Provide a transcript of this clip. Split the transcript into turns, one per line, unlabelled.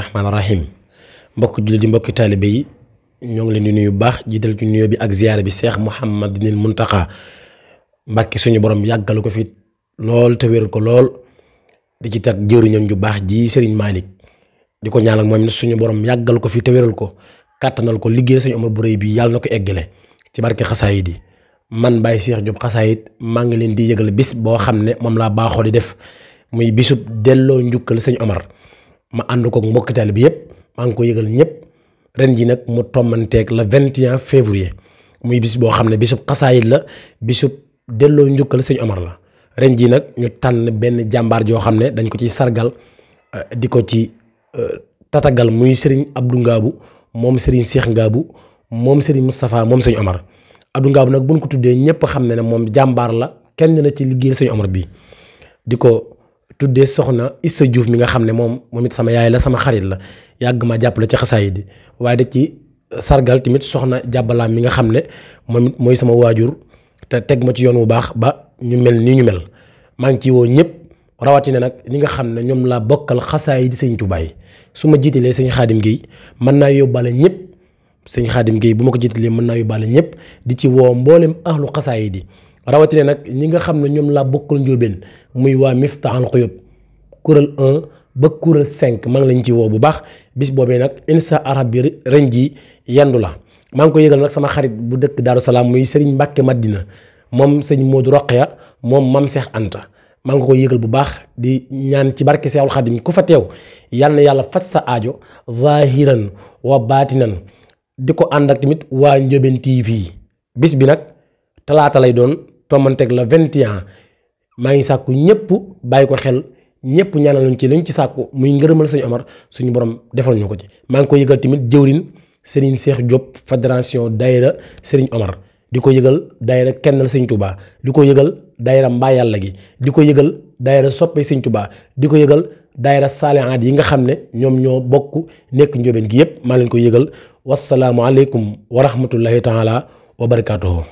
rahmaani rahim mbokk jullit di mbokki taalibe yi ñoo ngi leen di nuyu bu baax jiital ci nuyoo bi ak ziyaara bi Cheikh Mouhamadinil Mountakha Mbàkke suñu borom yàggal ko fi lool te wéral ko lool di ci tag jëwriñam ju baax ji Serigne Malick di ko ñaanal moom suñu borom yàggal ko fi te wéral ko kàttanal ko liggéey Sëñ Omar bu rëy bi yàlla na ko eggale ci barke xasaayid yi man Baye Cheikh Diop xasaayid maa ngi leen di yëgal bis boo xam ne moom laa baaxoo di def muy bisub delloo njukkal Sëñ Omar ma ànd ko mbokki taalibe bi yëpp maa ngi ko yëgal ñëpp ren ji nag mu tommanteeg le 21 février muy bis boo xam ne bisub xasaayid la bisub delloo njukkal Sëñ Omar la ren ji nag ñu tànn benn jàmbaar joo xam ne dañ ko ci sargal di ko ci tatagal muy Serigne Abdou Ngabou moom Serigne Cheikh Ngabou moom Serigne Moustapha moom Sëñ Omar Abdou Ngabou nag buñ ko tuddee ñëpp xam ne moom jàmbaar la kenn la ci liggéeyal Sëñ Omar bi di ko tuddee soxna Issa Diouf mi nga xam ne moom it sama yaay la sama xarit la yàgg ma jàppale ci xasaayid yi waaye da ci sargal tamit soxna jàbbalaam mi nga xam ne moom it mooy sama waajur te teg ma ci yoon wu baax ba ñu mel nii ñu mel maa ngi ci woo ñëpp rawatina nag ñi nga xam ne ñoom laa bokkal xasaayid Sëñ Tuubaa yi su ma jiitalee sëñ Xaadim Guèye mën naa yóbbaale ñëpp sëñ Xaadim Guèye bu ma ko jiitalee mën naa yóbbaale ñëpp di ci woo mboolem ahlu xasaayid yi rawatina nag ñi nga xam ne ñoom laa bokkal njóobeen muy waa Miftahul Xuyub kuréel 1 ba kuréel 5 maa ngi lañ ci woo bu baax bis boobee nag insa arab bi ren ji yandu la maa ngi ko yëgal nag sama xarit bu dëkk Daaru Salaam muy Serigne Mbacke Madina moom sëñ Modou Roqeya moom Mam Cheikh Anta maa ngi ko yëgal bu baax di ñaan ci barke Seexul Xadim ku fa teew yal na yàlla faj sa aajo zahiran wa baatinan di ko ànd ak tamit waa Ndiobène TV bis bi nag talaata lay doon tommanteeg la 21 maa ngi sàkku ñëpp bàyyi ko xel ñëpp ñaanal luñ ci lañ ci sàkku muy ngërëmal Sëñ Omar suñu borom defal ñu ko ci maa ngi ko yëgal tamit jëwrin Serigne Cheikh Diop fédération daayira Serigne Omar di ko yëgal daayira kennal Sëñ Touba di ko yëgal daayira mbaa yàlla gi di ko yëgal daayira soppe Sëñ Touba di ko yëgal daayira saalihaat yi nga xam ne ñoom ñoo bokk nekk Ndiobène gi yëpp maa leen ko yëgal wasalaamu aleykum wa rahmatullahi taala wa barakaatuhu